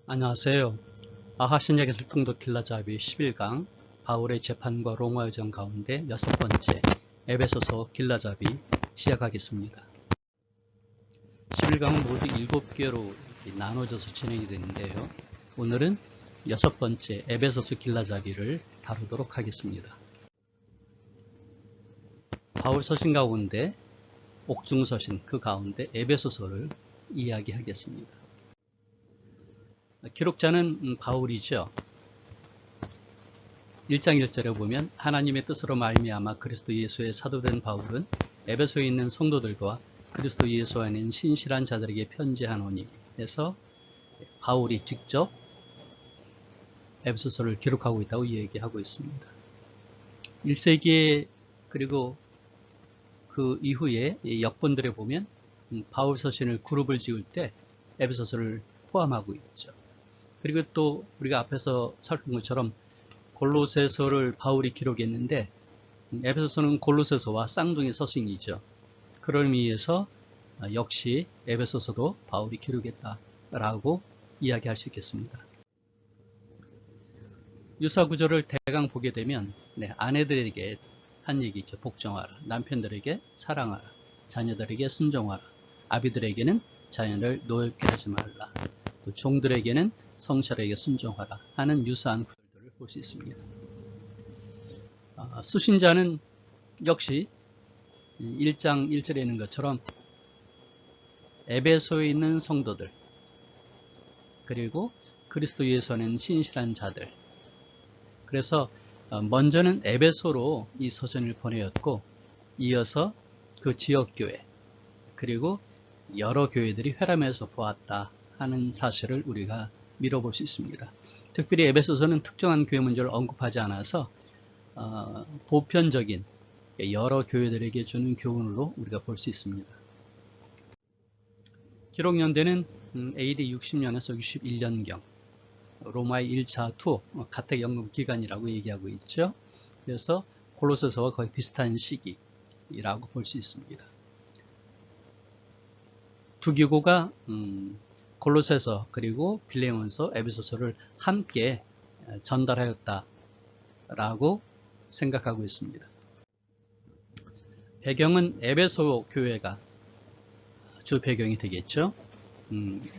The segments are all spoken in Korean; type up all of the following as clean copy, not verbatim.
안녕하세요. 아하신약에서 통독 길라잡이 11강 바울의 재판과 로마 여정 가운데 여섯 번째 에베소서 길라잡이 시작하겠습니다. 11강은 모두 7개로 나눠져서 진행이 되는데요. 오늘은 여섯 번째 에베소서 길라잡이를 다루도록 하겠습니다. 바울 서신 가운데 옥중서신 그 가운데 에베소서를 이야기하겠습니다. 기록자는 바울이죠. 1장 1절에 보면 하나님의 뜻으로 말미암아 그리스도 예수의 사도된 바울은 에베소에 있는 성도들과 그리스도 예수 안에 있는 신실한 자들에게 편지하노니 해서 바울이 직접 에베소서를 기록하고 있다고 얘기하고 있습니다. 1세기에 그리고 그 이후에 역본들에 보면 바울 서신을 그룹을 지을 때 에베소서를 포함하고 있죠. 그리고 또 우리가 앞에서 살펴본 것처럼 골로새서를 바울이 기록했는데 에베소서는 골로새서와 쌍둥이 서신이죠. 그런 의미에서 역시 에베소서도 바울이 기록했다라고 이야기할 수 있겠습니다. 유사 구절을 대강 보게 되면 아내들에게 한 얘기죠. 복종하라. 남편들에게 사랑하라. 자녀들에게 순종하라. 아비들에게는 자녀를 노엽게 하지 말라. 또 종들에게는 성실하게 순종하라 하는 유사한 구절들을 볼 수 있습니다. 수신자는 역시 1장 1절에 있는 것처럼 에베소에 있는 성도들 그리고 그리스도 예수 안에 있는 신실한 자들, 그래서 먼저는 에베소로 이 서신을 보내었고 이어서 그 지역교회 그리고 여러 교회들이 회람해서 보았다 하는 사실을 우리가 미뤄볼 수 있습니다. 특별히 에베소서는 특정한 교회 문제를 언급하지 않아서 보편적인 여러 교회들에게 주는 교훈으로 우리가 볼 수 있습니다. 기록 연대는 AD 60년에서 61년경 로마의 1차 투 가택 연금 기간이라고 얘기하고 있죠. 그래서 골로새서와 거의 비슷한 시기라고 볼 수 있습니다. 두 기고가 골로새서 그리고 빌레몬서, 에베소서를 함께 전달하였다라고 생각하고 있습니다. 배경은 에베소 교회가 주 배경이 되겠죠.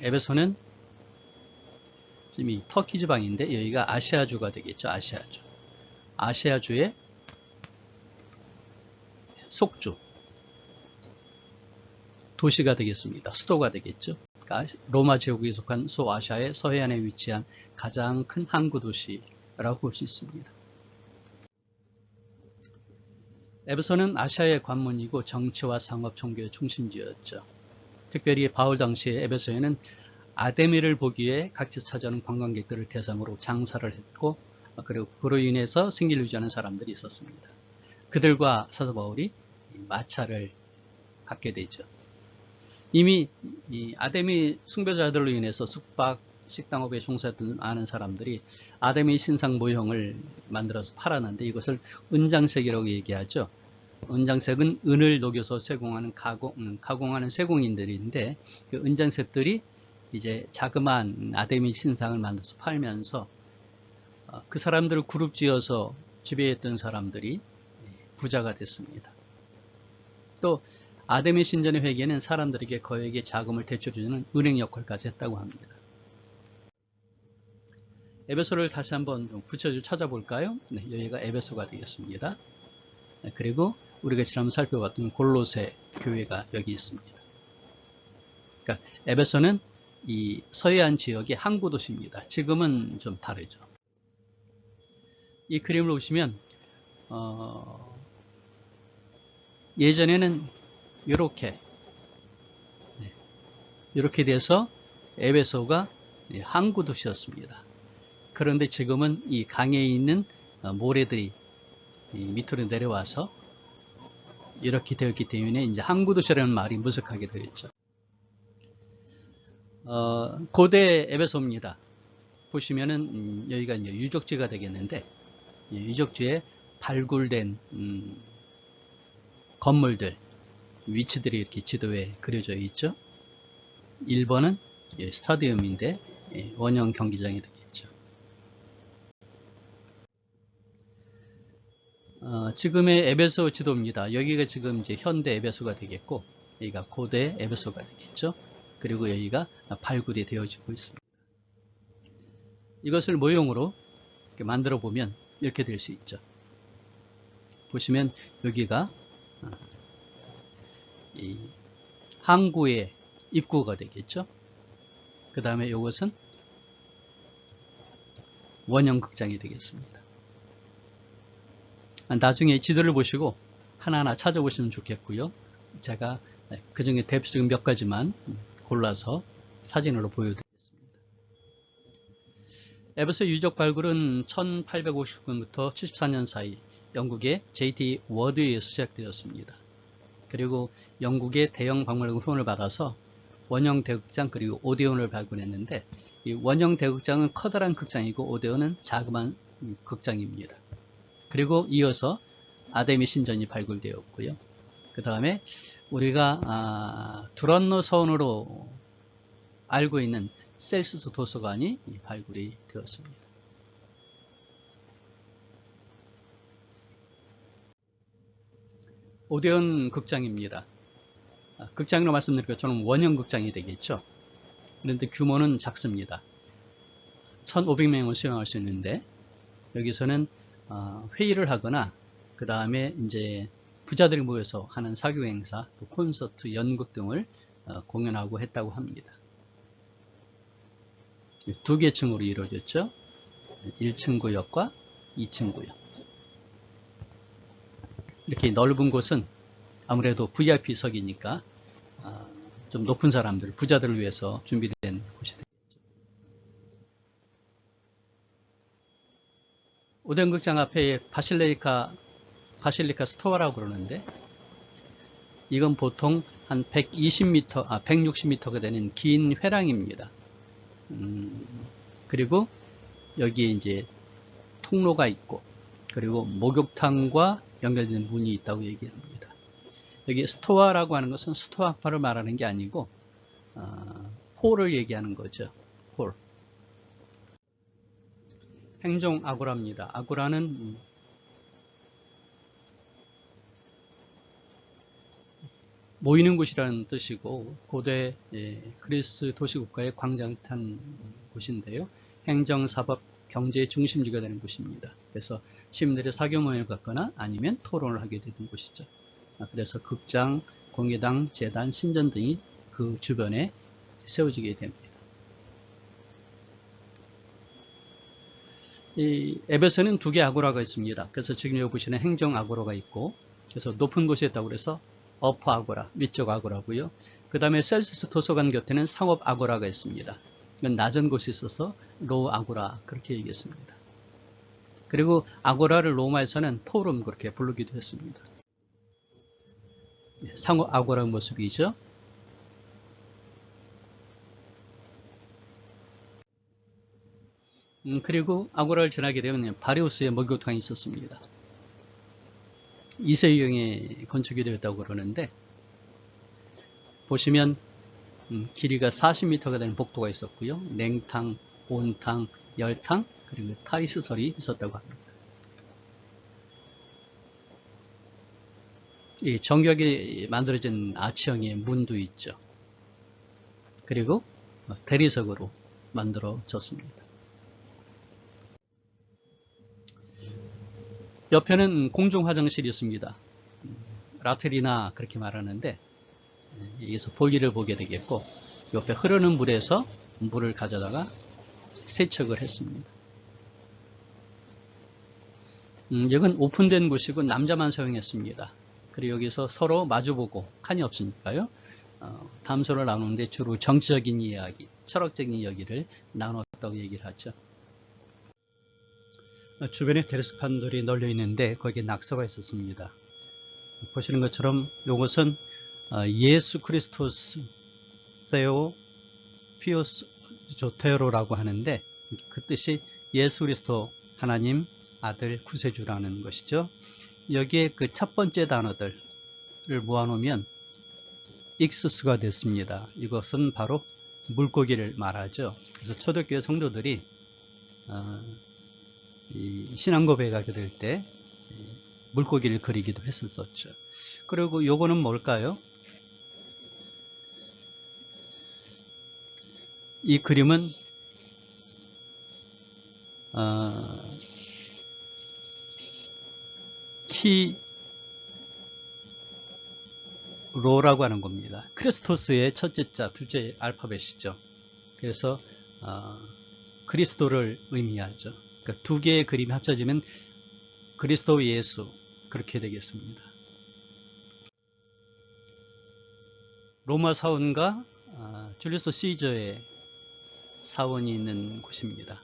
에베소는 지금 이 터키 지방인데 여기가 아시아주가 되겠죠. 아시아주. 아시아주의 속주 도시가 되겠습니다. 수도가 되겠죠. 로마 제국에 속한 소아시아의 서해안에 위치한 가장 큰 항구 도시라고 볼 수 있습니다. 에베소는 아시아의 관문이고 정치와 상업, 종교의 중심지였죠. 특별히 바울 당시에 에베소에는 아데미를 보기 위해 각지 찾아오는 관광객들을 대상으로 장사를 했고 그리고 그로 인해서 생계를 유지하는 사람들이 있었습니다. 그들과 사도 바울이 마찰을 갖게 되죠. 이미 이 아데미 숭배자들로 인해서 숙박, 식당업에 종사했던 많은 사람들이 아데미 신상 모형을 만들어서 팔았는데 이것을 은장색이라고 얘기하죠. 은장색은 은을 녹여서 제공하는 가공하는 세공인들인데 그 은장색들이 이제 자그마한 아데미 신상을 만들어서 팔면서 그 사람들을 그룹 지어서 지배했던 사람들이 부자가 됐습니다. 또 아데미 신전의 회계는 사람들에게 거액의 자금을 대출해주는 은행 역할까지 했다고 합니다. 에베소를 다시 한번 좀 구체적으로 찾아볼까요? 네, 여기가 에베소가 되겠습니다. 네, 그리고 우리가 지난번 살펴봤던 골로새 교회가 여기 있습니다. 그러니까 에베소는 이 서해안 지역의 항구 도시입니다. 지금은 좀 다르죠. 이 그림을 보시면 예전에는 이렇게 돼서 에베소가 항구 도시였습니다. 그런데 지금은 이 강에 있는 모래들이 밑으로 내려와서 이렇게 되었기 때문에 이제 항구 도시라는 말이 무색하게 되었죠. 고대 에베소입니다. 보시면은 여기가 이제 유적지가 되겠는데 유적지에 발굴된 건물들 위치들이 이렇게 지도에 그려져 있죠. 1번은 스타디움인데 원형 경기장이 되겠죠. 지금의 에베소 지도입니다. 여기가 지금 이제 현대 에베소가 되겠고, 여기가 고대 에베소가 되겠죠. 그리고 여기가 발굴이 되어지고 있습니다. 이것을 모형으로 이렇게 만들어 보면 이렇게 될 수 있죠. 보시면 여기가 이 항구의 입구가 되겠죠. 그 다음에 이것은 원형 극장이 되겠습니다. 나중에 지도를 보시고 하나하나 찾아보시면 좋겠고요. 제가 그 중에 대표적인 몇 가지만 골라서 사진으로 보여드리겠습니다. 에베소 유적 발굴은 1859년부터 74년 사이 영국의 JT 워드에서 시작되었습니다. 그리고 영국의 대형 박물관 후원을 받아서 원형 대극장 그리고 오데온을 발굴했는데, 이 원형 대극장은 커다란 극장이고 오데온은 자그마한 극장입니다. 그리고 이어서 아데미 신전이 발굴되었고요. 그 다음에 우리가 두란노 서원으로 알고 있는 셀수스 도서관이 발굴이 되었습니다. 오데온 극장입니다. 극장으로 말씀드릴 것처럼 원형 극장이 되겠죠. 그런데 규모는 작습니다. 1,500명을 수용할 수 있는데, 여기서는 회의를 하거나 그 다음에 이제 부자들이 모여서 하는 사교 행사, 또 콘서트, 연극 등을 공연하고 했다고 합니다. 두 개 층으로 이루어졌죠. 1층 구역과 2층 구역. 이렇게 넓은 곳은 아무래도 VIP석이니까 좀 높은 사람들, 부자들을 위해서 준비된 곳이 되겠죠. 오데온 극장 앞에 바실리카 스토어라고 그러는데, 이건 보통 한 160m가 되는 긴 회랑입니다. 그리고 여기에 이제 통로가 있고, 그리고 목욕탕과 연결된 문이 있다고 얘기합니다. 여기 스토어라고 하는 것은 스토아파를 말하는 게 아니고 홀을 얘기하는 거죠. 홀. 행정 아고라입니다. 아고라는 모이는 곳이라는 뜻이고, 고대 그리스 도시국가의 광장탄 곳인데요. 행정, 사법, 경제의 중심지가 되는 곳입니다. 그래서 시민들의 사교 모임을 갖거나 아니면 토론을 하게 되는 곳이죠. 그래서 극장, 공회당, 재단, 신전 등이 그 주변에 세워지게 됩니다. 이 에베소는 두 개의 아고라가 있습니다. 그래서 지금 여기 보시는 행정 아고라가 있고, 그래서 높은 곳에 있다고 그래서 어퍼 아고라, 위쪽 아고라고요. 그 다음에 셀수스 도서관 곁에는 상업 아고라가 있습니다. 이건 낮은 곳이 있어서 로우 아고라 그렇게 얘기했습니다. 그리고 아고라를 로마에서는 포럼 그렇게 부르기도 했습니다. 상업 아고라 모습이죠. 그리고 아고라를 지나게 되면 바리우스의 목욕탕이 있었습니다. 2세기경에 건축이 되었다고 그러는데, 보시면 길이가 40m가 되는 복도가 있었고요. 냉탕, 온탕, 열탕, 그리고 탈의시설이 있었다고 합니다. 이 정교하게 만들어진 아치형의 문도 있죠. 그리고 대리석으로 만들어졌습니다. 옆에는 공중 화장실이 있습니다. 라트리나 그렇게 말하는데, 여기서 볼일을 보게 되겠고, 옆에 흐르는 물에서 물을 가져다가 세척을 했습니다. 여기는 오픈된 곳이고 남자만 사용했습니다. 그리고 여기서 서로 마주보고 칸이 없으니까요, 담소를 나누는데 주로 정치적인 이야기, 철학적인 이야기를 나눴다고 얘기를 하죠. 주변에 테라스판들이 널려 있는데 거기에 낙서가 있었습니다. 보시는 것처럼 이것은 예수 크리스토스 테오 피오스 조테로라고 하는데, 그 뜻이 예수 그리스도 하나님 아들 구세주라는 것이죠. 여기에 그 첫 번째 단어들을 모아놓으면 익수스가 됐습니다. 이것은 바로 물고기를 말하죠. 그래서 초대교회 성도들이 이 신앙 고백하게 될 때 물고기를 그리기도 했었죠. 그리고 요거는 뭘까요? 이 그림은 키로라고 하는 겁니다. 크리스토스의 첫째 자, 둘째 알파벳이죠. 그래서 그리스도를 의미하죠. 그러니까 두 개의 그림이 합쳐지면 그리스도 예수, 그렇게 되겠습니다. 로마 사원과 줄리우스 시저의 사원이 있는 곳입니다.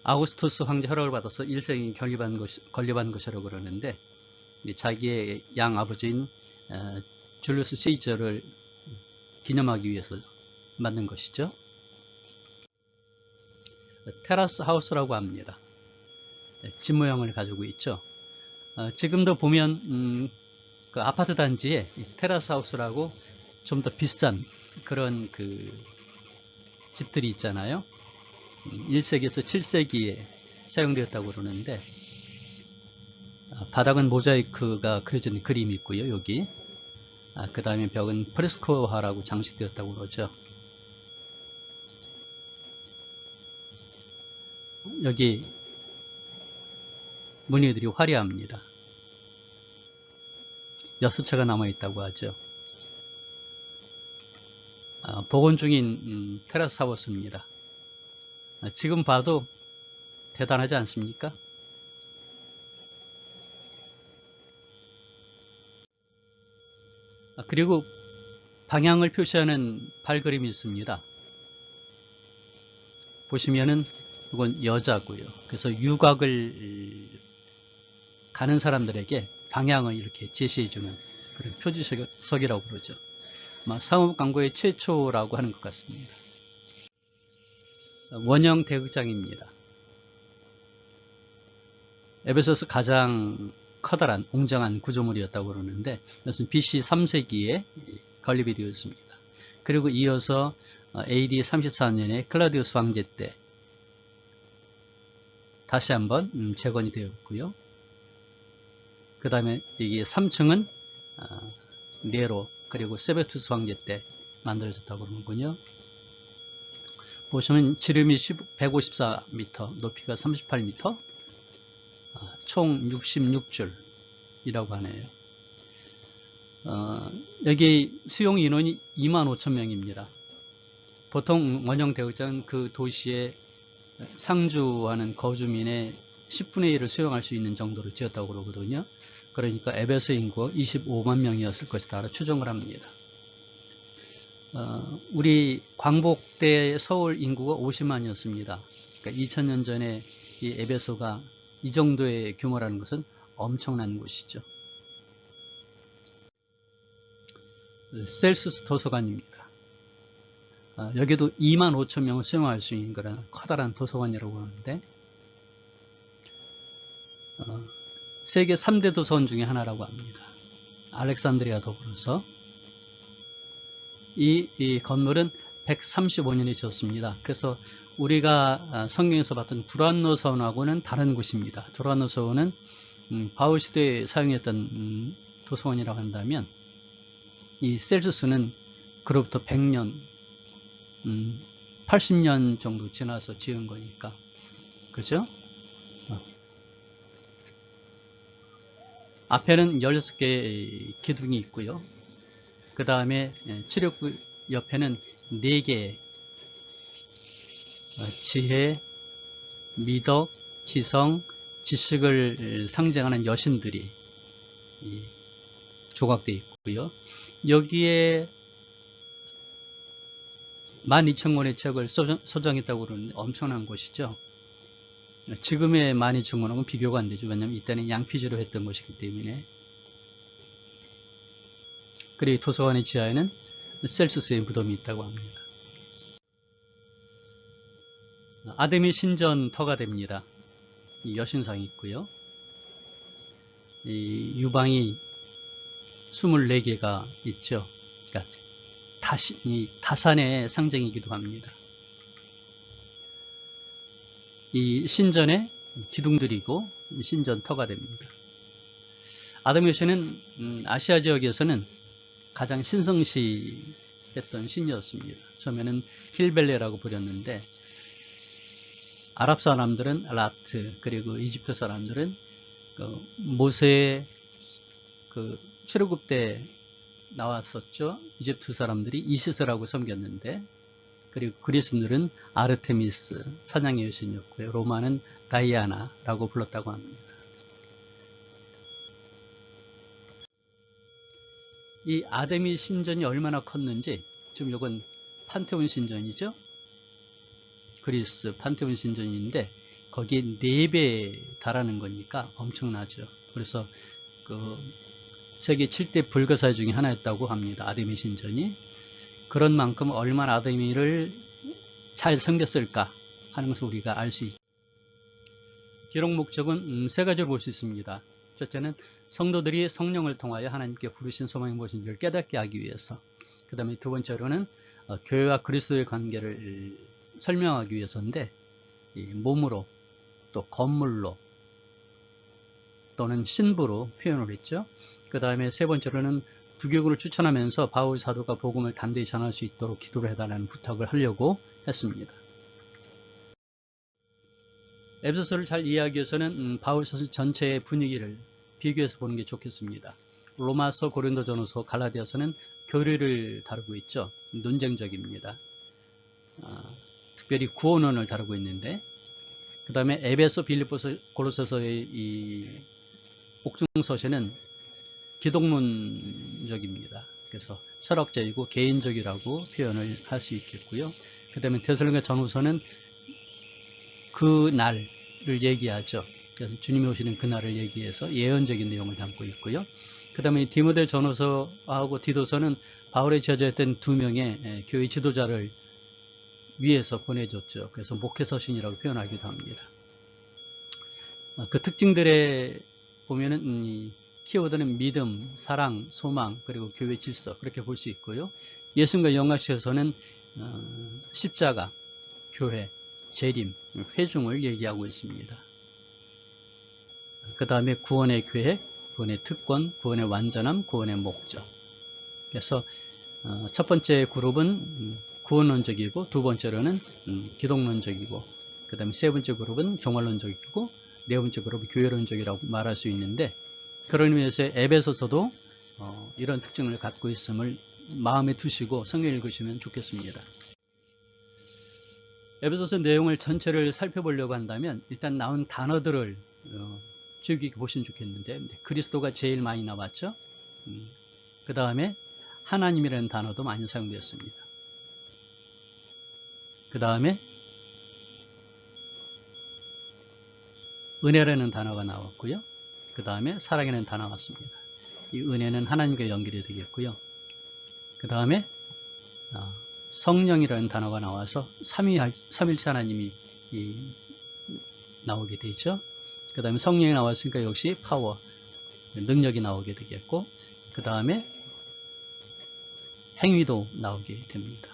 아우구스투스 황제 허락을 받아서 일생이 건립한 것이라고 그러는데, 자기의 양아버지인 줄리우스 시저를 기념하기 위해서 만든 것이죠. 테라스 하우스라고 합니다. 집 모양을 가지고 있죠. 지금도 보면 그 아파트 단지에 테라스 하우스라고 좀 더 비싼 그런 그 집들이 있잖아요. 1세기에서 7세기에 사용되었다고 그러는데, 바닥은 모자이크가 그려진 그림이 있고요. 여기 그 다음에 벽은 프레스코화라고 장식되었다고 그러죠. 여기 무늬들이 화려합니다. 6채가 남아있다고 하죠. 복원 중인 테라스 하우스입니다. 지금 봐도 대단하지 않습니까? 그리고 방향을 표시하는 발그림이 있습니다. 보시면은 이건 여자고요. 그래서 유곽을 가는 사람들에게 방향을 이렇게 제시해주는 그런 표지석이라고 그러죠. 상업 광고의 최초라고 하는 것 같습니다. 원형 대극장입니다. 에베소에서 가장 커다란 웅장한 구조물이었다고 그러는데, 이것은 BC 3세기에 건립이 되었습니다. 그리고 이어서 AD 34년에 클라우디우스 황제 때 다시 한번 재건이 되었고요. 그 다음에 이게 3층은 네로 그리고 세베투스 황제 때 만들어졌다고 그러는군요. 보시면 지름이 154m, 높이가 38m, 총 66줄이라고 하네요. 여기 수용 인원이 25,000명입니다. 보통 원형 대극장은 그 도시의 상주하는 거주민의 10분의 1을 수용할 수 있는 정도로 지었다고 그러거든요. 그러니까 에베소 인구가 25만 명이었을 것이다 추정을 합니다. 우리 광복 때 서울 인구가 50만이었습니다. 그러니까 2000년 전에 이 에베소가 이 정도의 규모라는 것은 엄청난 곳이죠. 셀수스 도서관입니다. 여기도 25,000명을 수용할 수 있는 그런 커다란 도서관이라고 하는데, 세계 3대 도서관 중에 하나라고 합니다. 알렉산드리아 더불어서. 이 건물은 135년에 지었습니다. 그래서 우리가 성경에서 봤던 두란노서원하고는 다른 곳입니다. 두란노서원은 바울 시대에 사용했던 도서관이라고 한다면, 이 셀수스는 그로부터 100년, 80년 정도 지나서 지은 거니까, 그죠? 앞에는 16개의 기둥이 있고요. 그 다음에 출입구 옆에는 4개의 지혜, 미덕, 지성, 지식을 상징하는 여신들이 조각되어 있고요. 여기에 12,000권의 책을 소장했다고 그러는데 엄청난 곳이죠. 지금의 12,000권하고는 비교가 안 되죠. 왜냐하면 이때는 양피지로 했던 것이기 때문에. 그리고 도서관의 지하에는 셀수스의 무덤이 있다고 합니다. 아데미 신전 터가 됩니다. 이 여신상이 있고요. 이 유방이 24개가 있죠. 그러니까 이 다산의 상징이기도 합니다. 이 신전의 기둥들이고 신전터가 됩니다. 아담요새는 아시아 지역에서는 가장 신성시했던 신이었습니다. 처음에는 힐벨레라고 부렸는데 아랍 사람들은 라트, 그리고 이집트 사람들은 모세의 출애굽 때 나왔었죠. 이집트 사람들이 이시스라고 섬겼는데, 그리고 그리스인들은 아르테미스, 사냥의 여신이었고요. 로마는 다이아나라고 불렀다고 합니다. 이 아데미 신전이 얼마나 컸는지, 지금 이건 판테온 신전이죠. 그리스 판테온 신전인데 거기에 4배 달하는 거니까 엄청나죠. 그래서 세계 7대 불가사의 중에 하나였다고 합니다. 아데미 신전이. 그런 만큼 얼마나 아데미를 잘 섬겼을까 하는 것을 우리가 알 수 있습니다. 기록 목적은 3가지로 볼 수 있습니다. 첫째는 성도들이 성령을 통하여 하나님께 부르신 소망이 무엇인지를 깨닫게 하기 위해서, 그 다음에 두 번째로는 교회와 그리스도의 관계를 설명하기 위해서인데, 몸으로 또 건물로 또는 신부로 표현을 했죠. 그 다음에 세 번째로는 두교구를 추천하면서 바울 사도가 복음을 담대히 전할 수 있도록 기도를 해달라는 부탁을 하려고 했습니다. 에베소서를 잘 이해하기 위해서는 바울서 전체의 분위기를 비교해서 보는 게 좋겠습니다. 로마서, 고린도전후서, 갈라디아서는 교리를 다루고 있죠. 논쟁적입니다. 특별히 구원론을 다루고 있는데, 그 다음에 에베소, 빌립보서, 골로새서의 이 옥중서신은 기독론적입니다. 그래서 철학적이고 개인적이라고 표현을 할 수 있겠고요. 그 다음에 데살로니가 전후서는 그 날을 얘기하죠. 그래서 주님이 오시는 그날을 얘기해서 예언적인 내용을 담고 있고요. 그 다음에 디모데 전후서하고 디도서는 바울의 제자였던 2명의 교회 지도자를 위해서 보내줬죠. 그래서 목회서신이라고 표현하기도 합니다. 그 특징들에 보면은 이 키워드는 믿음, 사랑, 소망, 그리고 교회 질서, 그렇게 볼 수 있고요. 예수님과 영화시에서는 십자가, 교회, 재림, 회중을 얘기하고 있습니다. 그 다음에 구원의 계획, 구원의 특권, 구원의 완전함, 구원의 목적. 그래서 첫 번째 그룹은 구원론적이고, 두 번째로는 기독론적이고, 그 다음에 세 번째 그룹은 종말론적이고, 네 번째 그룹은 교회론적이라고 말할 수 있는데, 그런 의미에서 에베소서도 이런 특징을 갖고 있음을 마음에 두시고 성경 읽으시면 좋겠습니다. 에베소서 내용을 전체를 살펴보려고 한다면 일단 나온 단어들을 주의 깊게 보시면 좋겠는데, 그리스도가 제일 많이 나왔죠. 그 다음에 하나님이라는 단어도 많이 사용되었습니다. 그 다음에 은혜라는 단어가 나왔고요. 그 다음에 사랑이라는 단어가 나왔습니다. 이 은혜는 하나님과 연결이 되겠고요. 그 다음에 성령이라는 단어가 나와서 삼위일체 하나님이 나오게 되죠. 그 다음에 성령이 나왔으니까 역시 파워, 능력이 나오게 되겠고, 그 다음에 행위도 나오게 됩니다.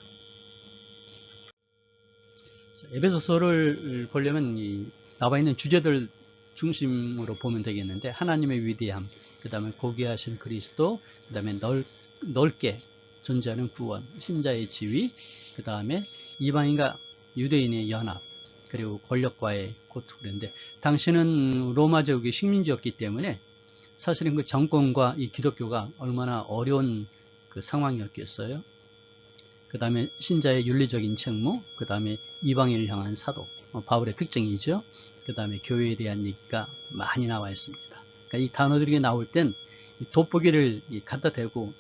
에베소서를 보려면 나와 있는 주제들 중심으로 보면 되겠는데, 하나님의 위대함, 그 다음에 고귀하신 그리스도, 그 다음에 넓게 존재하는 구원, 신자의 지위, 그 다음에 이방인과 유대인의 연합, 그리고 권력과의 고투. 그런데 당시는 로마 제국의 식민지였기 때문에 사실은 그 정권과 이 기독교가 얼마나 어려운 그 상황이었겠어요. 그 다음에 신자의 윤리적인 책무, 그 다음에 이방인을 향한 사도, 바울의 특징이죠. 그 다음에 교회에 대한 얘기가 많이 나와 있습니다. 그러니까 이 단어들이 나올 땐 돋보기를 갖다 대고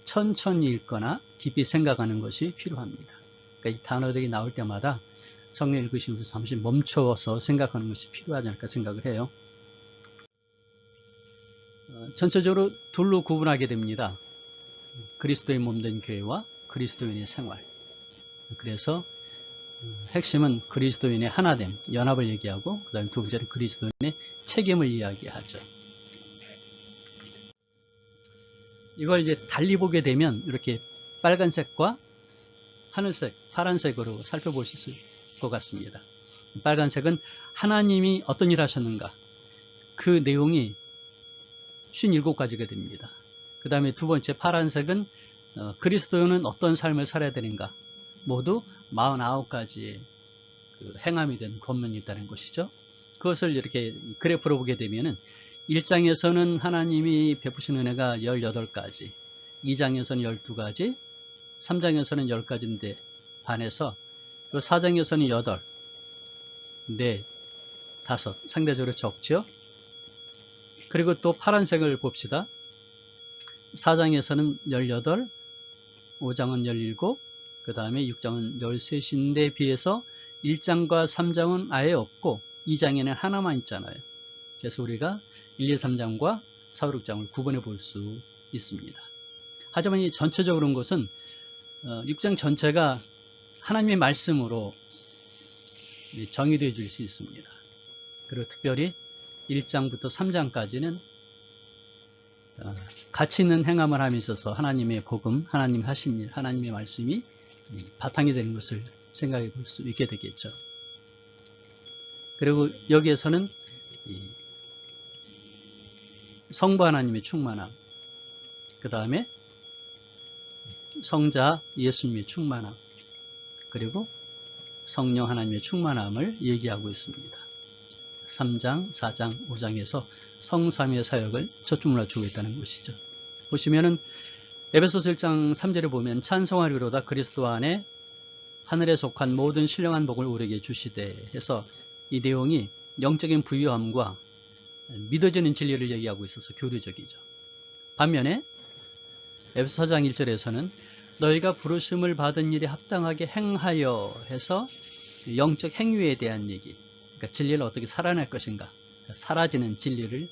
천천히 읽거나 깊이 생각하는 것이 필요합니다. 그러니까 이 단어들이 나올 때마다 성경 읽으시면서 잠시 멈춰서 생각하는 것이 필요하지 않을까 생각을 해요. 전체적으로 둘로 구분하게 됩니다. 그리스도의 몸된 교회와 그리스도인의 생활. 그래서 핵심은 그리스도인의 하나됨, 연합을 얘기하고, 그 다음에 두 번째는 그리스도인의 책임을 이야기하죠. 이걸 이제 달리 보게 되면 이렇게 빨간색과 하늘색, 파란색으로 살펴볼 수 있을 것 같습니다. 빨간색은 하나님이 어떤 일을 하셨는가, 그 내용이 57가지가 됩니다. 그 다음에 두 번째 파란색은 그리스도인은 어떤 삶을 살아야 되는가, 모두 49가지의 그 행함이 된 권면이 있다는 것이죠. 그것을 이렇게 그래프로 보게 되면은 1장에서는 하나님이 베푸신 은혜가 18가지, 2장에서는 12가지, 3장에서는 10가지인데 반해서, 4장에서는 8, 4, 5 상대적으로 적죠. 그리고 또 파란색을 봅시다. 4장에서는 18, 5장은 17, 그 다음에 6장은 13인데 비해서 1장과 3장은 아예 없고 2장에는 하나만 있잖아요. 그래서 우리가 1, 2, 3장과 4, 5, 6장을 구분해 볼 수 있습니다. 하지만 이 전체적으로 온 것은 6장 전체가 하나님의 말씀으로 정의되어 줄 수 있습니다. 그리고 특별히 1장부터 3장까지는 가치 있는 행함을 함에 있어서 하나님의 복음, 하나님 하신 일, 하나님의 말씀이 바탕이 되는 것을 생각해 볼 수 있게 되겠죠. 그리고 여기에서는 성부 하나님의 충만함, 그 다음에 성자 예수님의 충만함, 그리고 성령 하나님의 충만함을 얘기하고 있습니다. 3장, 4장, 5장에서 성삼위의 사역을 초점으로 주고 있다는 것이죠. 보시면은 에베소서 1장 3절에 보면 찬송하리로다 그리스도 안에 하늘에 속한 모든 신령한 복을 우리에게 주시되 해서 이 내용이 영적인 부유함과 믿어지는 진리를 얘기하고 있어서 교류적이죠. 반면에 에베소 4장 1절에서는 너희가 부르심을 받은 일에 합당하게 행하여 해서 영적 행위에 대한 얘기, 그러니까 진리를 어떻게 살아낼 것인가, 사라지는 진리를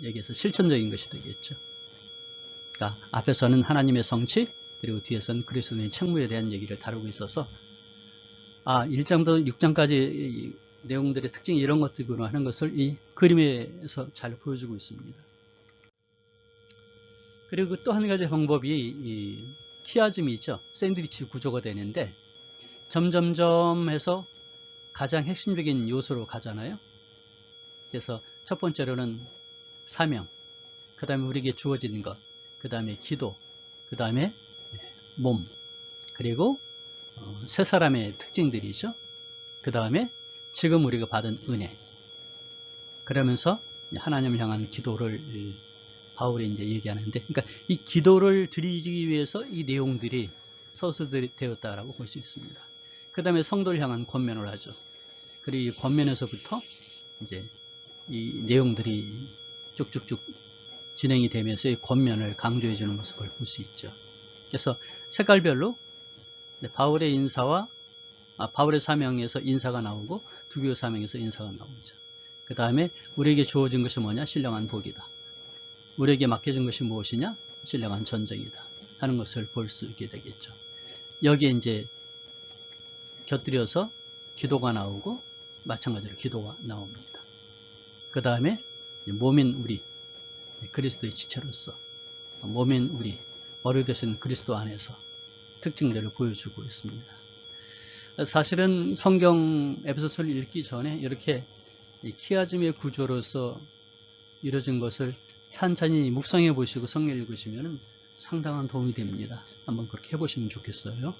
얘기해서 실천적인 것이 되겠죠. 그러니까 앞에서는 하나님의 성취, 그리고 뒤에서는 그리스도의 책무에 대한 얘기를 다루고 있어서 1장부터 6장까지 내용들의 특징이 이런 것들이구나 하는 것을 이 그림에서 잘 보여주고 있습니다. 그리고 또 한 가지 방법이 이 키아즘이죠. 샌드위치 구조가 되는데 점점점 해서 가장 핵심적인 요소로 가잖아요. 그래서 첫 번째로는 사명, 그 다음에 우리에게 주어진 것, 그 다음에 기도, 그 다음에 몸, 그리고 세 사람의 특징들이죠. 그 다음에 지금 우리가 받은 은혜. 그러면서 하나님을 향한 기도를 바울이 이제 얘기하는데, 그러니까 이 기도를 드리기 위해서 이 내용들이 서술되었다라고 볼 수 있습니다. 그 다음에 성도를 향한 권면을 하죠. 그리고 이 권면에서부터 이제 이 내용들이 쭉쭉쭉 진행이 되면서 이 권면을 강조해 주는 모습을 볼 수 있죠. 그래서 색깔별로 바울의 인사와 바울의 사명에서 인사가 나오고 두교의 사명에서 인사가 나오죠. 그 다음에 우리에게 주어진 것이 뭐냐? 신령한 복이다. 우리에게 맡겨진 것이 무엇이냐? 신령한 전쟁이다 하는 것을 볼 수 있게 되겠죠. 여기에 이제 곁들여서 기도가 나오고 마찬가지로 기도가 나옵니다. 그 다음에 몸인 우리, 그리스도의 지체로서 몸인 우리, 머리 되신 그리스도 안에서 특징들을 보여주고 있습니다. 사실은 성경 에베소서를 읽기 전에 이렇게 키아즘의 구조로서 이루어진 것을 찬찬히 묵상해 보시고 성경 읽으시면 상당한 도움이 됩니다. 한번 그렇게 해보시면 좋겠어요.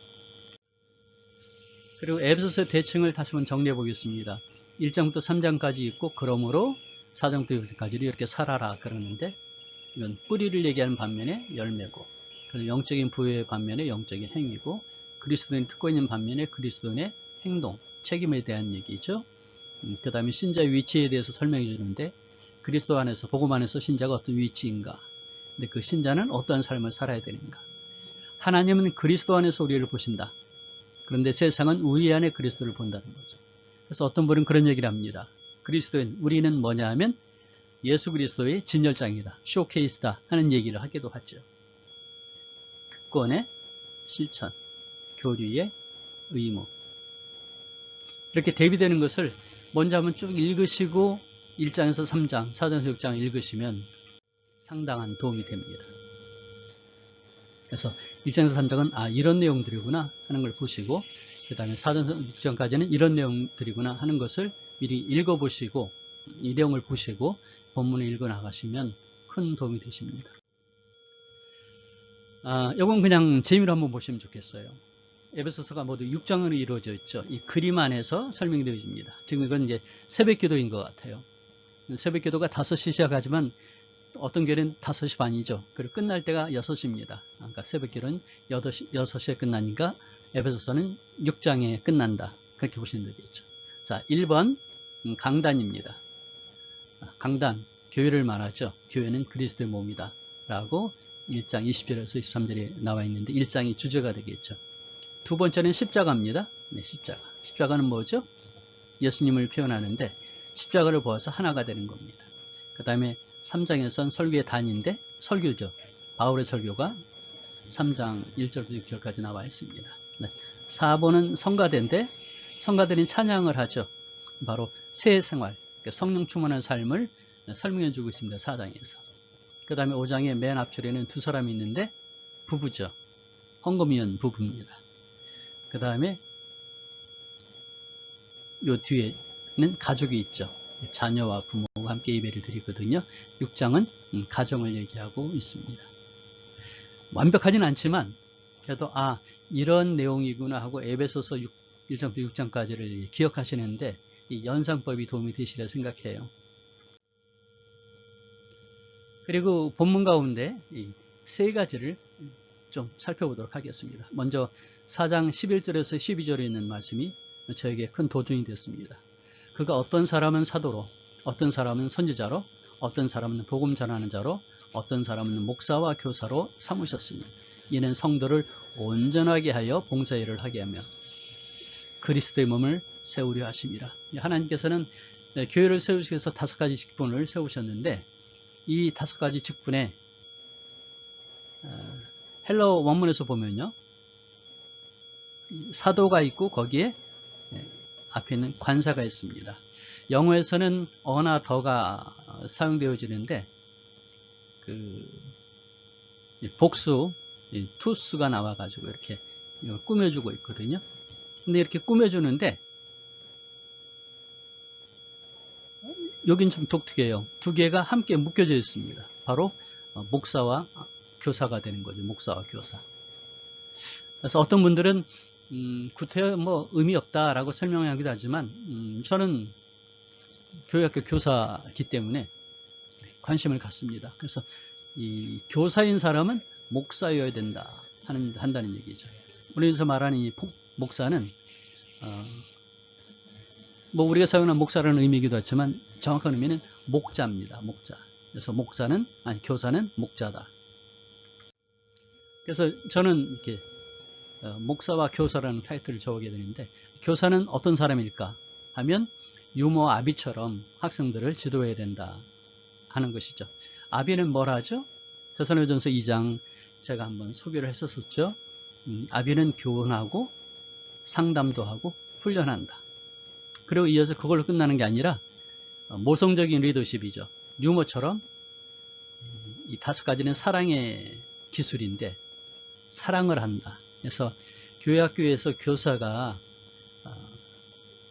그리고 에베소서의 대칭을 다시 한번 정리해 보겠습니다. 1장부터 3장까지 있고 그러므로 4장부터 6장까지를 이렇게 살아라 그러는데, 이건 뿌리를 얘기하는 반면에 열매고, 영적인 부여의 반면에 영적인 행위고, 그리스도인이 듣고 있는 반면에 그리스도인의 행동, 책임에 대한 얘기죠. 그 다음에 신자의 위치에 대해서 설명해 주는데, 그리스도 안에서, 복음 안에서 신자가 어떤 위치인가, 근데 그 신자는 어떤 삶을 살아야 되는가. 하나님은 그리스도 안에서 우리를 보신다. 그런데 세상은 우리 안에 그리스도를 본다는 거죠. 그래서 어떤 분은 그런 얘기를 합니다. 그리스도인, 우리는 뭐냐 하면 예수 그리스도의 진열장이다, 쇼케이스다 하는 얘기를 하기도 하죠. 특권의 실천, 교류의 의무, 이렇게 대비되는 것을 먼저 한번 쭉 읽으시고 1장에서 3장, 4장에서 6장 읽으시면 상당한 도움이 됩니다. 그래서 1장에서 3장은 이런 내용들이구나 하는 걸 보시고, 그 다음에 4장, 6장까지는 이런 내용들이구나 하는 것을 미리 읽어보시고, 이 내용을 보시고 본문을 읽어 나가시면 큰 도움이 되십니다. 이건 그냥 재미로 한번 보시면 좋겠어요. 에베소서가 모두 6장으로 이루어져 있죠. 이 그림 안에서 설명이 되어집니다. 지금 이건 이제 새벽 기도인 것 같아요. 새벽 기도가 5시 시작하지만 어떤 교회는 5시 반이죠. 그리고 끝날 때가 6시입니다. 그러니까 새벽 기도는 6시에 끝나니까 에베소서는 6장에 끝난다. 그렇게 보시면 되겠죠. 자, 1번 강단입니다. 강단, 교회를 말하죠. 교회는 그리스도의 몸이다 라고 1장 20절에서 23절에 나와 있는데 1장이 주제가 되겠죠. 두 번째는 십자가입니다. 네, 십자가. 십자가는 뭐죠? 예수님을 표현하는데 십자가를 보아서 하나가 되는 겁니다. 그 다음에 3장에선 설교의 단인데 설교죠. 바울의 설교가 3장 1절부터 6절까지 나와 있습니다. 네. 4번은 성가대인데 성가대는 찬양을 하죠. 바로 새 생활, 성령 충만한 삶을 설명해 주고 있습니다. 4장에서. 그 다음에 5장의 맨 앞줄에는 두 사람이 있는데 부부죠. 헌금위원 부부입니다. 그 다음에 요 뒤에는 가족이 있죠. 자녀와 부모가 함께 예배를 드리거든요. 6장은 가정을 얘기하고 있습니다. 완벽하진 않지만 그래도 이런 내용이구나 하고 에베소서 1장부터 6장까지를 기억하시는데 이 연상법이 도움이 되시리라 생각해요. 그리고 본문 가운데 이 세 가지를 좀 살펴보도록 하겠습니다. 먼저 4장 11절에서 12절에 있는 말씀이 저에게 큰 도전이 됐습니다. 그가 어떤 사람은 사도로, 어떤 사람은 선지자로, 어떤 사람은 복음 전하는 자로, 어떤 사람은 목사와 교사로 삼으셨으니 이는 성도를 온전하게 하여 봉사일을 하게 하며 그리스도의 몸을 세우려 하심이라. 하나님께서는 교회를 세우시기 위해서 5가지 직분을 세우셨는데 이 5가지 직분에 헬러 원문에서 보면요, 사도가 있고 거기에 앞에는 관사가 있습니다. 영어에서는 어나 더가 사용되어지는데 복수 투스가 나와가지고 이렇게 이걸 꾸며주고 있거든요. 근데 이렇게 꾸며주는데 여긴 좀 독특해요. 두 개가 함께 묶여져 있습니다. 바로 목사와 교사가 되는 거죠. 목사와 교사. 그래서 어떤 분들은 구태여 의미 없다라고 설명하기도 하지만 저는 교회학교 교사이기 때문에 관심을 갖습니다. 그래서 이 교사인 사람은 목사여야 된다 한다는 얘기죠. 우리에서 말하는 이 목사는 우리가 사용하는 목사라는 의미이기도 하지만 정확한 의미는 목자입니다. 목자. 그래서 교사는 목자다. 그래서 저는 이렇게 목사와 교사라는 타이틀을 적게 되는데 교사는 어떤 사람일까 하면 유모 아비처럼 학생들을 지도해야 된다 하는 것이죠. 아비는 뭘 하죠? 데살로니가전서 2장 제가 한번 소개를 했었죠. 아비는 교훈하고 상담도 하고 훈련한다. 그리고 이어서 그걸로 끝나는 게 아니라 모성적인 리더십이죠. 유모처럼 이 5가지는 사랑의 기술인데 사랑을 한다. 그래서 교회학교에서 교사가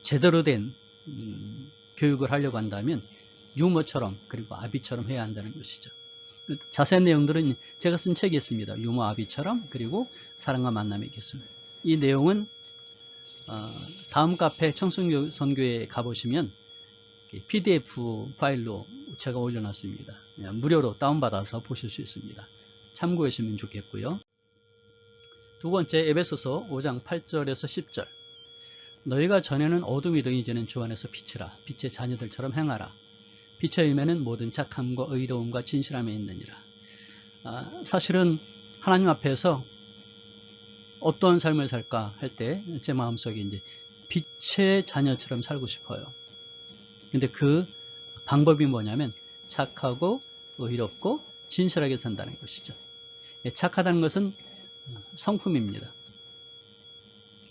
제대로 된 교육을 하려고 한다면 유모처럼 그리고 아비처럼 해야 한다는 것이죠. 자세한 내용들은 제가 쓴 책에 있습니다. 유모 아비처럼 그리고 사랑과 만남의 기술. 이 내용은 다음 카페 청순선교에 가보시면 PDF 파일로 제가 올려놨습니다. 무료로 다운받아서 보실 수 있습니다. 참고하시면 좋겠고요. 두 번째 에베소서 5장 8절에서 10절. 너희가 전에는 어둠이더 이제는 주 안에서 빛이라. 빛의 자녀들처럼 행하라. 빛의 열매는 모든 착함과 의로움과 진실함에 있느니라. 사실은 하나님 앞에서 어떤 삶을 살까 할 때 제 마음속에 이제 빛의 자녀처럼 살고 싶어요. 근데 그 방법이 뭐냐면 착하고 의롭고 진실하게 산다는 것이죠. 착하다는 것은 성품입니다.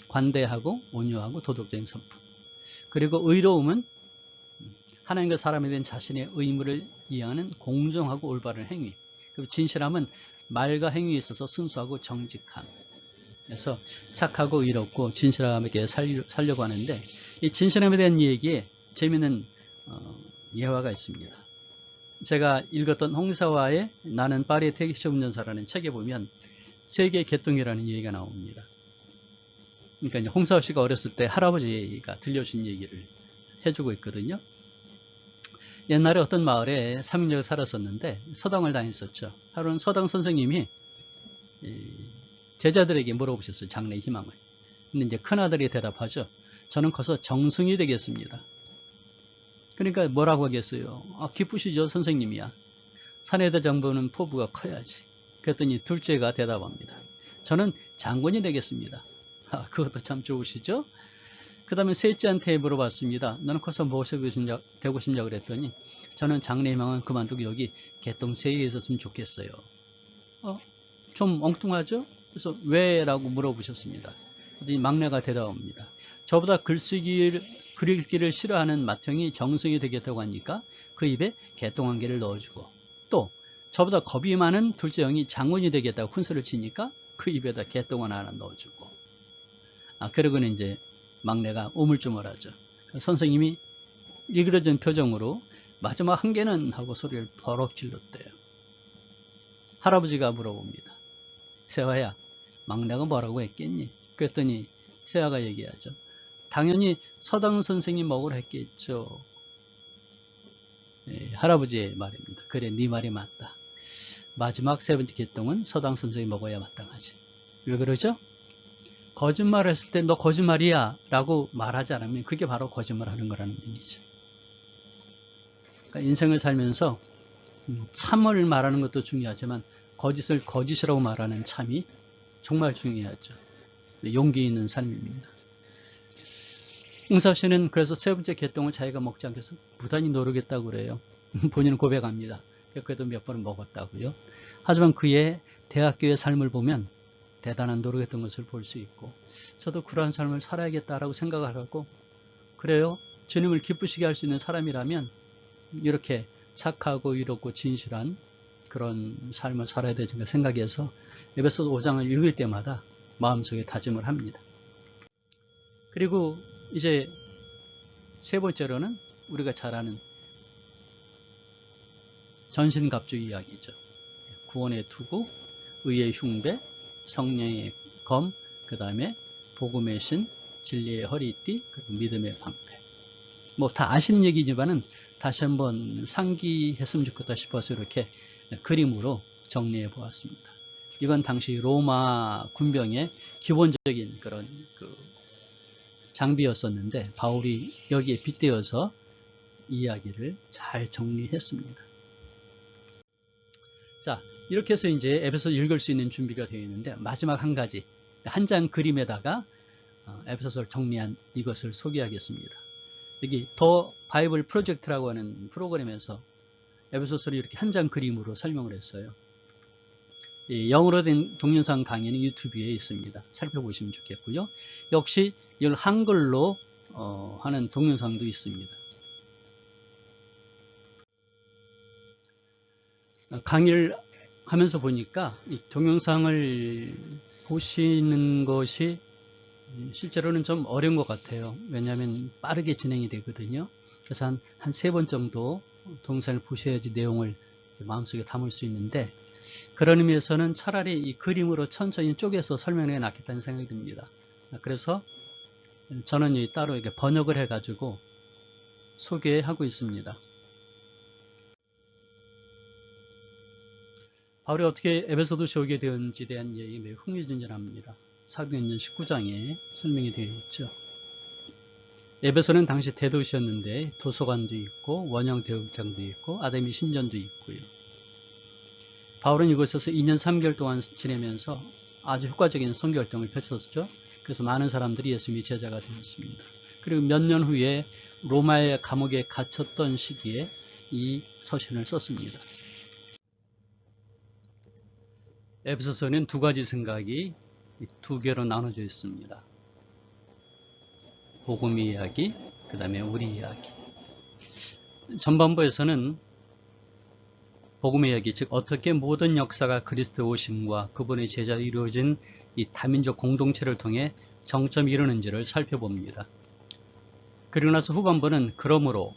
관대하고 온유하고 도덕적인 성품. 그리고 의로움은 하나님과 사람에 대한 자신의 의무를 이해하는 공정하고 올바른 행위. 그리고 진실함은 말과 행위에 있어서 순수하고 정직함. 그래서 착하고 의롭고 진실함에게 살려고 하는데, 이 진실함에 대한 얘기에 재미있는 예화가 있습니다. 제가 읽었던 홍사화의 나는 파리의 택시 운전사라는 책에 보면 세계 개똥이라는 얘기가 나옵니다. 그러니까 이제 홍사화 씨가 어렸을 때 할아버지가 들려준 얘기를 해주고 있거든요. 옛날에 어떤 마을에 삼인역에 살았었는데 서당을 다녔었죠. 하루는 서당 선생님이 제자들에게 물어보셨어요. 장래의 희망을. 근데 이제 큰아들이 대답하죠. 저는 커서 정승이 되겠습니다. 그러니까 뭐라고 하겠어요? 기쁘시죠, 선생님이야. 사내대 정부는 포부가 커야지. 그랬더니 둘째가 대답합니다. 저는 장군이 되겠습니다. 그것도 참 좋으시죠? 그 다음에 셋째한테 물어봤습니다. 너는 커서 무엇이 되고 싶냐 그랬더니 저는 장래 희망은 그만두고 여기 개똥새에 있었으면 좋겠어요. 좀 엉뚱하죠? 그래서 왜? 라고 물어보셨습니다. 그랬더니 막내가 대답합니다. 저보다 글읽기를 싫어하는 맏형이 정승이 되겠다고 하니까 그 입에 개똥 한 개를 넣어주고, 또 저보다 겁이 많은 둘째 형이 장군이 되겠다고 큰소리를 치니까 그 입에다 개똥을 하나 넣어주고, 그러고는 이제 막내가 우물쭈물하죠. 선생님이 일그러진 표정으로 마지막 한 개는 하고 소리를 버럭 질렀대요. 할아버지가 물어봅니다. 세화야, 막내가 뭐라고 했겠니? 그랬더니 세화가 얘기하죠. 당연히 서당 선생님 먹으라 했겠죠. 할아버지의 말입니다. 그래, 네 말이 맞다. 마지막 세 번째 개똥은 서당 선생님 먹어야 마땅하지. 왜 그러죠? 거짓말을 했을 때 너 거짓말이야 라고 말하지 않으면 그게 바로 거짓말하는 거라는 얘기죠. 그러니까 인생을 살면서 참을 말하는 것도 중요하지만 거짓을 거짓이라고 말하는 참이 정말 중요하죠. 용기 있는 삶입니다. 홍사 씨는 그래서 세 번째 개똥을 자기가 먹지 않겠어 부단히 노력했다고 그래요. 본인은 고백합니다. 그래도 몇 번은 먹었다고요. 하지만 그의 대학교의 삶을 보면 대단한 노력했던 것을 볼 수 있고, 저도 그러한 삶을 살아야겠다라고 생각을 하고, 그래요, 주님을 기쁘시게 할 수 있는 사람이라면 이렇게 착하고 의롭고 진실한 그런 삶을 살아야 되는 생각해서 에베소서 5장을 읽을 때마다 마음속에 다짐을 합니다. 그리고 이제 세 번째로는 우리가 잘 아는 전신갑주 이야기죠. 구원의 투구, 의의 흉배, 성령의 검, 그 다음에 복음의 신, 진리의 허리띠, 그리고 믿음의 방패. 뭐 다 아시는 얘기지만은 다시 한번 상기했으면 좋겠다 싶어서 이렇게 그림으로 정리해 보았습니다. 이건 당시 로마 군병의 기본적인 그런 장비였었는데 바울이 여기에 빗대어서 이야기를 잘 정리했습니다. 자, 이렇게 해서 이제 에베소서 읽을 수 있는 준비가 되어 있는데, 마지막 한 가지, 한 장 그림에다가 에베소서를 정리한 이것을 소개하겠습니다. 여기 더 바이블 프로젝트라고 하는 프로그램에서 에베소서를 이렇게 한 장 그림으로 설명을 했어요. 영어로 된 동영상 강의는 유튜브에 있습니다. 살펴보시면 좋겠고요. 역시 이걸 한글로 하는 동영상도 있습니다. 강의를 하면서 보니까 이 동영상을 보시는 것이 실제로는 좀 어려운 것 같아요. 왜냐하면 빠르게 진행이 되거든요. 그래서 한 세 번 정도 동영상을 보셔야지 내용을 마음속에 담을 수 있는데, 그런 의미에서는 차라리 이 그림으로 천천히 쪼개서 설명해 놨겠다는 생각이 듭니다. 그래서 저는 따로 이렇게 번역을 해가지고 소개하고 있습니다. 바울이 어떻게 에베소도시에 오게 되었는지에 대한 얘기 매우 흥미진진합니다. 사도행전 19장에 설명이 되어 있죠. 에베소는 당시 대도시였는데 도서관도 있고 원형 대극장도 있고 아데미 신전도 있고요. 바울은 이곳에서 2년 3개월 동안 지내면서 아주 효과적인 선교 활동을 펼쳤죠. 그래서 많은 사람들이 예수님의 제자가 되었습니다. 그리고 몇 년 후에 로마의 감옥에 갇혔던 시기에 이 서신을 썼습니다. 에베소서는 두 가지 생각이 두 개로 나눠져 있습니다. 복음 이야기, 그 다음에 우리 이야기. 전반부에서는 복음의 이야기, 즉 어떻게 모든 역사가 그리스도 오심과 그분의 제자로 이루어진 이 다민족 공동체를 통해 정점이 이루는지를 살펴봅니다. 그리고 나서 후반부는 그러므로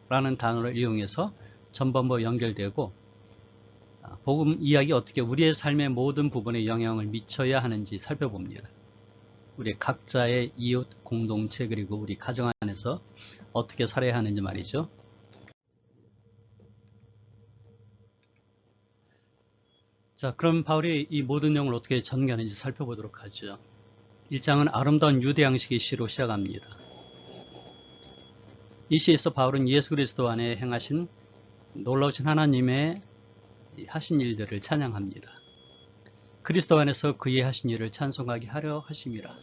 라는 단어를 이용해서 전반부와 연결되고 복음 이야기 어떻게 우리의 삶의 모든 부분에 영향을 미쳐야 하는지 살펴봅니다. 우리 각자의 이웃 공동체 그리고 우리 가정 안에서 어떻게 살아야 하는지 말이죠. 자, 그럼 바울이 이 모든 내용을 어떻게 전개하는지 살펴보도록 하죠. 1장은 아름다운 유대 양식의 시로 시작합니다. 이 시에서 바울은 예수 그리스도 안에 행하신 놀라우신 하나님의 하신 일들을 찬양합니다. 그리스도 안에서 그의 하신 일을 찬송하게 하려 하심이라.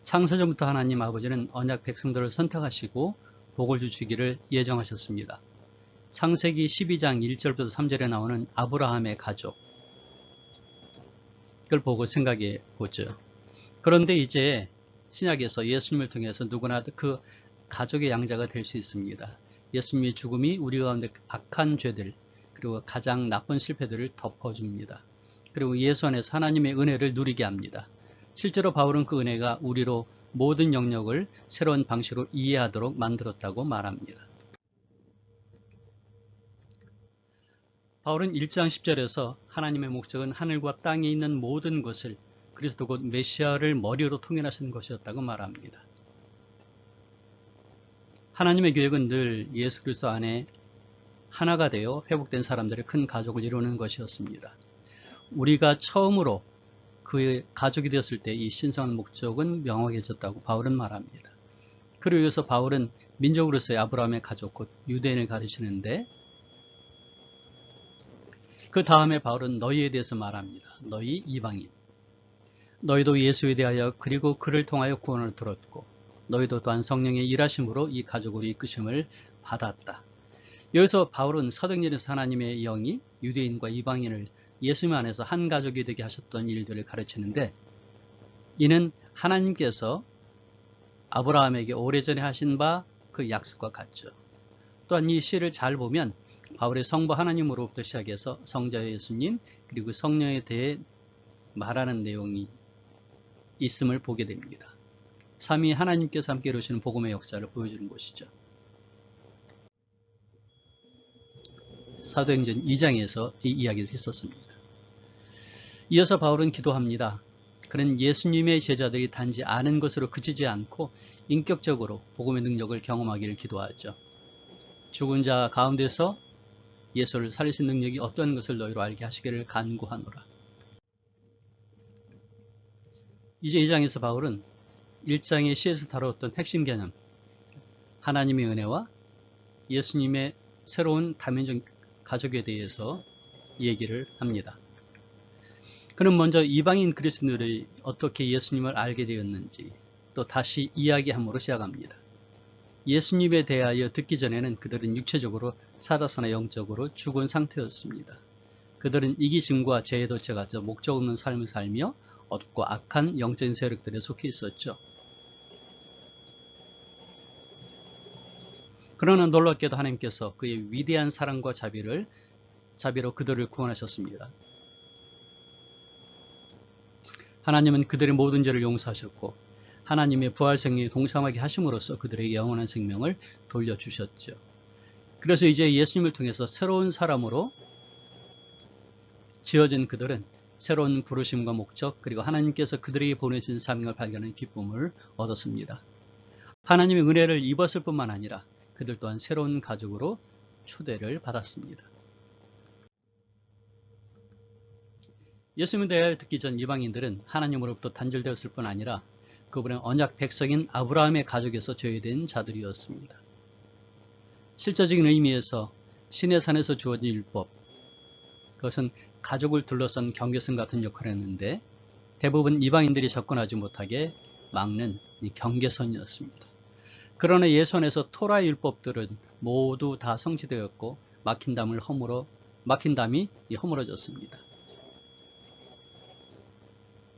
창세전부터 하나님 아버지는 언약 백성들을 선택하시고 복을 주시기를 예정하셨습니다. 창세기 12장 1절부터 3절에 나오는 아브라함의 가족, 이걸 보고 생각해 보죠. 그런데 이제 신약에서 예수님을 통해서 누구나 그 가족의 양자가 될 수 있습니다. 예수님의 죽음이 우리 가운데 악한 죄들 그리고 가장 나쁜 실패들을 덮어줍니다. 그리고 예수 안에서 하나님의 은혜를 누리게 합니다. 실제로 바울은 그 은혜가 우리로 모든 영역을 새로운 방식으로 이해하도록 만들었다고 말합니다. 바울은 1장 10절에서 하나님의 목적은 하늘과 땅에 있는 모든 것을 그리스도 곧 메시아를 머리로 통일하신 것이었다고 말합니다. 하나님의 계획은 늘 예수 그리스도 안에 하나가 되어 회복된 사람들의 큰 가족을 이루는 것이었습니다. 우리가 처음으로 그의 가족이 되었을 때 이 신성한 목적은 명확해졌다고 바울은 말합니다. 그를 위해서 바울은 민족으로서의 아브라함의 가족 곧 유대인을 가르치는데 그 다음에 바울은 너희에 대해서 말합니다. 너희 이방인. 너희도 예수에 대하여 그리고 그를 통하여 구원을 들었고 너희도 또한 성령의 일하심으로 이 가족으로 이끄심을 받았다. 여기서 바울은 사도행전에서 하나님의 영이 유대인과 이방인을 예수님 안에서 한 가족이 되게 하셨던 일들을 가르치는데 이는 하나님께서 아브라함에게 오래전에 하신 바 그 약속과 같죠. 또한 이 시를 잘 보면 바울의 성부 하나님으로부터 시작해서 성자 예수님 그리고 성령에 대해 말하는 내용이 있음을 보게 됩니다. 삼위 하나님께서 함께 이루시는 복음의 역사를 보여주는 것이죠. 사도행전 2장에서 이 이야기를 했었습니다. 이어서 바울은 기도합니다. 그는 예수님의 제자들이 단지 아는 것으로 그치지 않고 인격적으로 복음의 능력을 경험하기를 기도하죠. 죽은 자 가운데서 예수를 살리신 능력이 어떤 것을 너희로 알게 하시기를 간구하노라. 이제 2장에서 바울은 1장의 시에서 다루었던 핵심 개념, 하나님의 은혜와 예수님의 새로운 다민족 가족에 대해서 얘기를 합니다. 그는 먼저 이방인 그리스도인들이 어떻게 예수님을 알게 되었는지 또 다시 이야기함으로 시작합니다. 예수님에 대하여 듣기 전에는 그들은 육체적으로 살아서나 영적으로 죽은 상태였습니다. 그들은 이기심과 죄에 덫혀가서 목적 없는 삶을 살며 어둡고 악한 영적인 세력들에 속해 있었죠. 그러나 놀랍게도 하나님께서 그의 위대한 사랑과 자비로 그들을 구원하셨습니다. 하나님은 그들의 모든 죄를 용서하셨고 하나님의 부활 생명에 동참하게 하심으로써 그들에게 영원한 생명을 돌려주셨죠. 그래서 이제 예수님을 통해서 새로운 사람으로 지어진 그들은 새로운 부르심과 목적 그리고 하나님께서 그들에게 보내신 사명을 발견하는 기쁨을 얻었습니다. 하나님의 은혜를 입었을 뿐만 아니라 그들 또한 새로운 가족으로 초대를 받았습니다. 예수님에 대하여 듣기 전 이방인들은 하나님으로부터 단절되었을 뿐 아니라 그분은 언약 백성인 아브라함의 가족에서 제외된 자들이었습니다. 실제적인 의미에서 신의 산에서 주어진 율법, 그것은 가족을 둘러싼 경계선 같은 역할을 했는데 대부분 이방인들이 접근하지 못하게 막는 이 경계선이었습니다. 그러나 예수 안에서 토라의 율법들은 모두 다 성취되었고 막힌 담이 허물어졌습니다.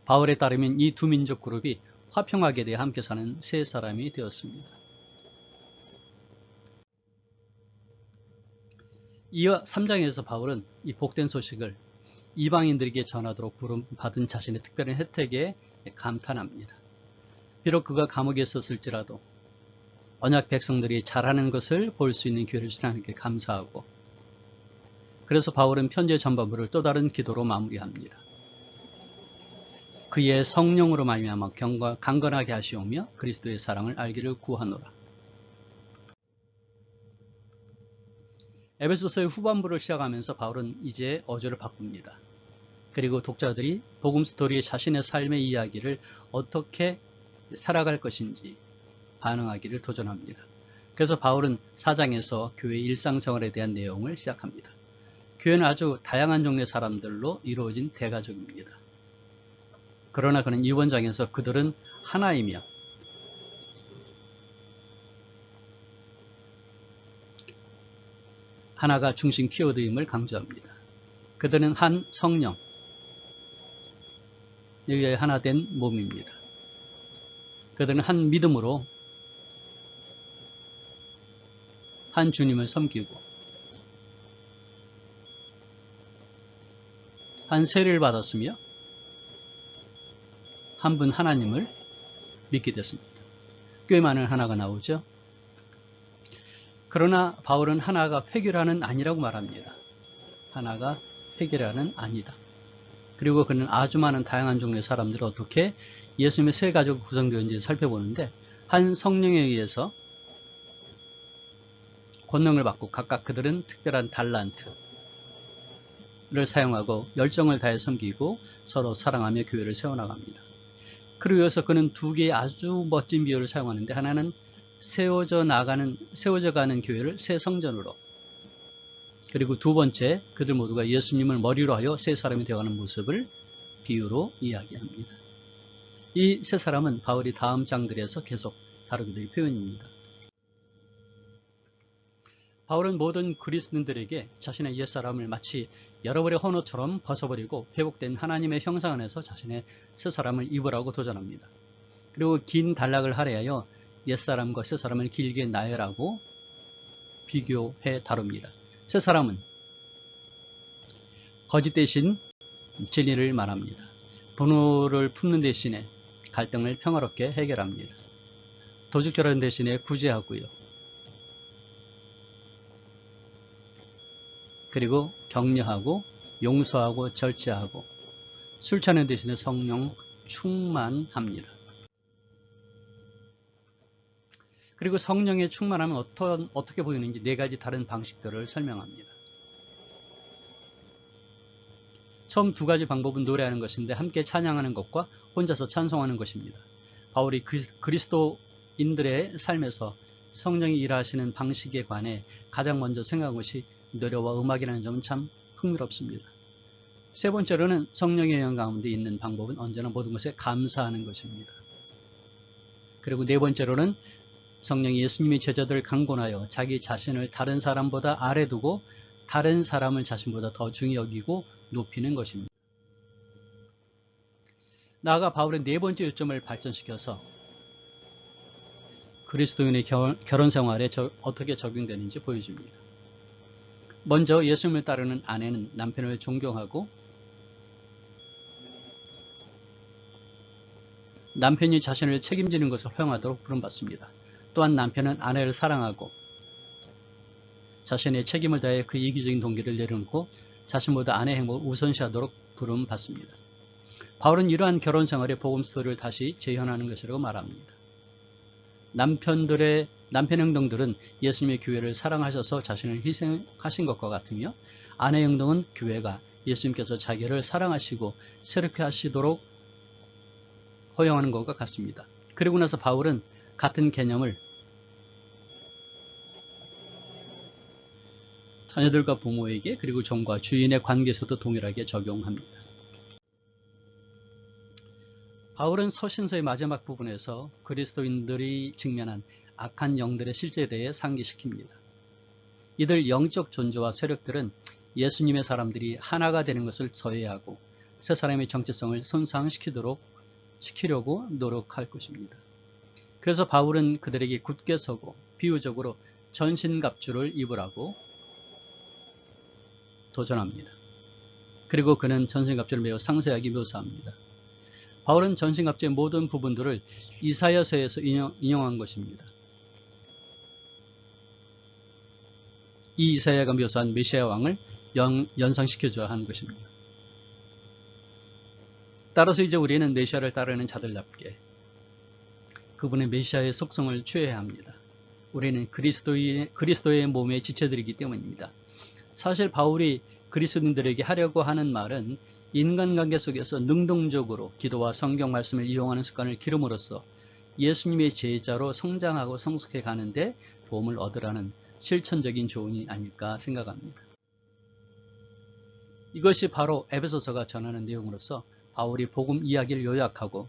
바울에 따르면 이 두 민족 그룹이 화평하게 되어 함께 사는 세 사람이 되었습니다. 이어 3장에서 바울은 이 복된 소식을 이방인들에게 전하도록 부름받은 자신의 특별한 혜택에 감탄합니다. 비록 그가 감옥에 있었을지라도 언약 백성들이 잘하는 것을 볼 수 있는 기회를 주신 하나님께 감사하고, 그래서 바울은 편지의 전반부를 또 다른 기도로 마무리합니다. 그의 성령으로 말미암아 강건하게 하시오며 그리스도의 사랑을 알기를 구하노라. 에베소서의 후반부를 시작하면서 바울은 이제 어조를 바꿉니다. 그리고 독자들이 복음 스토리의 자신의 삶의 이야기를 어떻게 살아갈 것인지 반응하기를 도전합니다. 그래서 바울은 4장에서 교회 일상생활에 대한 내용을 시작합니다. 교회는 아주 다양한 종류의 사람들로 이루어진 대가족입니다. 그러나 그는 이번 장에서 그들은 하나이며 하나가 중심 키워드임을 강조합니다. 그들은 한 성령, 여기에 하나 된 몸입니다. 그들은 한 믿음으로 한 주님을 섬기고 한 세례를 받았으며 한 분 하나님을 믿게 됐습니다. 꽤 많은 하나가 나오죠. 그러나 바울은 하나가 획일화는 아니라고 말합니다. 하나가 획일화는 아니다. 그리고 그는 아주 많은 다양한 종류의 사람들이 어떻게 예수님의 세 가족이 구성되었는지 살펴보는데, 한 성령에 의해서 권능을 받고 각각 그들은 특별한 달란트를 사용하고 열정을 다해 섬기고 서로 사랑하며 교회를 세워나갑니다. 그러기 위해서 그는 두 개의 아주 멋진 비유를 사용하는데, 하나는 세워져 가는 교회를 새 성전으로, 그리고 두 번째, 그들 모두가 예수님을 머리로 하여 새 사람이 되어가는 모습을 비유로 이야기합니다. 이 세 사람은 바울이 다음 장들에서 계속 다루게 될 표현입니다. 바울은 모든 그리스도인들에게 자신의 옛사람을 마치 여러벌의 헌옷처럼 벗어버리고 회복된 하나님의 형상 안에서 자신의 새 사람을 입으라고 도전합니다. 그리고 긴 단락을 할애하여 옛사람과 새 사람을 길게 나열하고 비교해 다룹니다. 새 사람은 거짓 대신 진리를 말합니다. 분노를 품는 대신에 갈등을 평화롭게 해결합니다. 도둑질하는 대신에 구제하고요. 그리고 격려하고 용서하고 절제하고, 술 취하는 대신에 성령 충만합니다. 그리고 성령의 충만함은 어떻게 보이는지 네 가지 다른 방식들을 설명합니다. 처음 두 가지 방법은 노래하는 것인데 함께 찬양하는 것과 혼자서 찬송하는 것입니다. 바울이 그리스도인들의 삶에서 성령이 일하시는 방식에 관해 가장 먼저 생각한 것이 노래와 음악이라는 점은 참 흥미롭습니다. 세 번째로는 성령의 영향 가운데 있는 방법은 언제나 모든 것에 감사하는 것입니다. 그리고 네 번째로는 성령이 예수님의 제자들을 강권하여 자기 자신을 다른 사람보다 아래 두고 다른 사람을 자신보다 더 중히 여기고 높이는 것입니다. 나아가 바울의 네 번째 요점을 발전시켜서 그리스도인의 결혼 생활에 어떻게 적용되는지 보여줍니다. 먼저 예수님을 따르는 아내는 남편을 존경하고 남편이 자신을 책임지는 것을 허용하도록 부름받습니다. 또한 남편은 아내를 사랑하고 자신의 책임을 다해 그 이기적인 동기를 내려놓고 자신보다 아내의 행복을 우선시하도록 부름받습니다. 바울은 이러한 결혼 생활의 복음 스토리를 다시 재현하는 것이라고 말합니다. 남편의 행동들은 예수님의 교회를 사랑하셔서 자신을 희생하신 것과 같으며, 아내의 행동은 교회가 예수님께서 자기를 사랑하시고 새롭게 하시도록 허용하는 것과 같습니다. 그리고 나서 바울은 같은 개념을 자녀들과 부모에게, 그리고 종과 주인의 관계에서도 동일하게 적용합니다. 바울은 서신서의 마지막 부분에서 그리스도인들이 직면한 악한 영들의 실제에 대해 상기시킵니다. 이들 영적 존재와 세력들은 예수님의 사람들이 하나가 되는 것을 저해하고 새 사람의 정체성을 손상시키려고 노력할 것입니다. 그래서 바울은 그들에게 굳게 서고 비유적으로 전신갑주를 입으라고 도전합니다. 그리고 그는 전신갑주를 매우 상세하게 묘사합니다. 바울은 전신갑주의 모든 부분들을 이사야서에서 인용한 것입니다. 이 이사야가 묘사한 메시아 왕을 연상시켜줘야 하는 것입니다. 따라서 이제 우리는 메시아를 따르는 자들답게 그분의 메시아의 속성을 취해야 합니다. 우리는 그리스도의 몸의 지체들이기 때문입니다. 사실 바울이 그리스도인들에게 하려고 하는 말은 인간관계 속에서 능동적으로 기도와 성경 말씀을 이용하는 습관을 기름으로써 예수님의 제자로 성장하고 성숙해 가는데 도움을 얻으라는 실천적인 조언이 아닐까 생각합니다. 이것이 바로 에베소서가 전하는 내용으로서 바울이 복음 이야기를 요약하고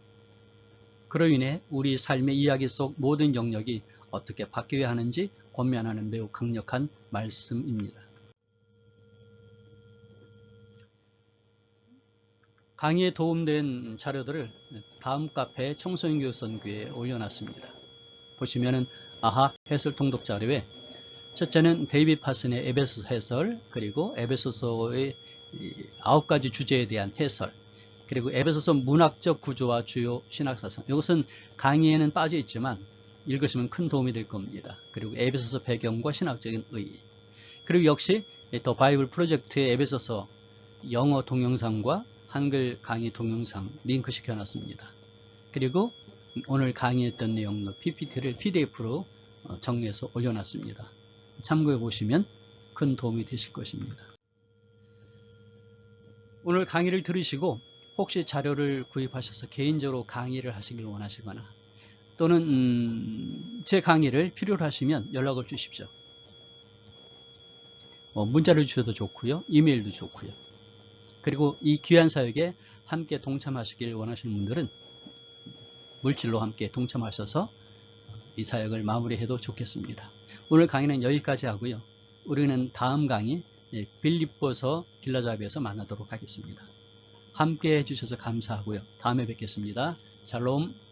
그로 인해 우리 삶의 이야기 속 모든 영역이 어떻게 바뀌어야 하는지 권면하는 매우 강력한 말씀입니다. 강의에 도움된 자료들을 다음 카페 청소년교육선교에 올려놨습니다. 보시면은 아하 해설 통독 자료에 첫째는 데이빗 파슨의 에베소서 해설, 그리고 에베소서의 9가지 주제에 대한 해설, 그리고 에베소서 문학적 구조와 주요 신학사상. 이것은 강의에는 빠져 있지만 읽으시면 큰 도움이 될 겁니다. 그리고 에베소서 배경과 신학적인 의의. 그리고 역시 더 바이블 프로젝트의 에베소서 영어 동영상과 한글 강의 동영상 링크 시켜놨습니다. 그리고 오늘 강의했던 내용의 PPT를 PDF로 정리해서 올려놨습니다. 참고해 보시면 큰 도움이 되실 것입니다. 오늘 강의를 들으시고 혹시 자료를 구입하셔서 개인적으로 강의를 하시길 원하시거나 또는 제 강의를 필요로 하시면 연락을 주십시오. 문자를 주셔도 좋고요. 이메일도 좋고요. 그리고 이 귀한 사역에 함께 동참하시길 원하시는 분들은 물질로 함께 동참하셔서 이 사역을 마무리해도 좋겠습니다. 오늘 강의는 여기까지 하고요. 우리는 다음 강의 빌립보서 길라잡이에서 만나도록 하겠습니다. 함께 해주셔서 감사하고요. 다음에 뵙겠습니다. 샬롬.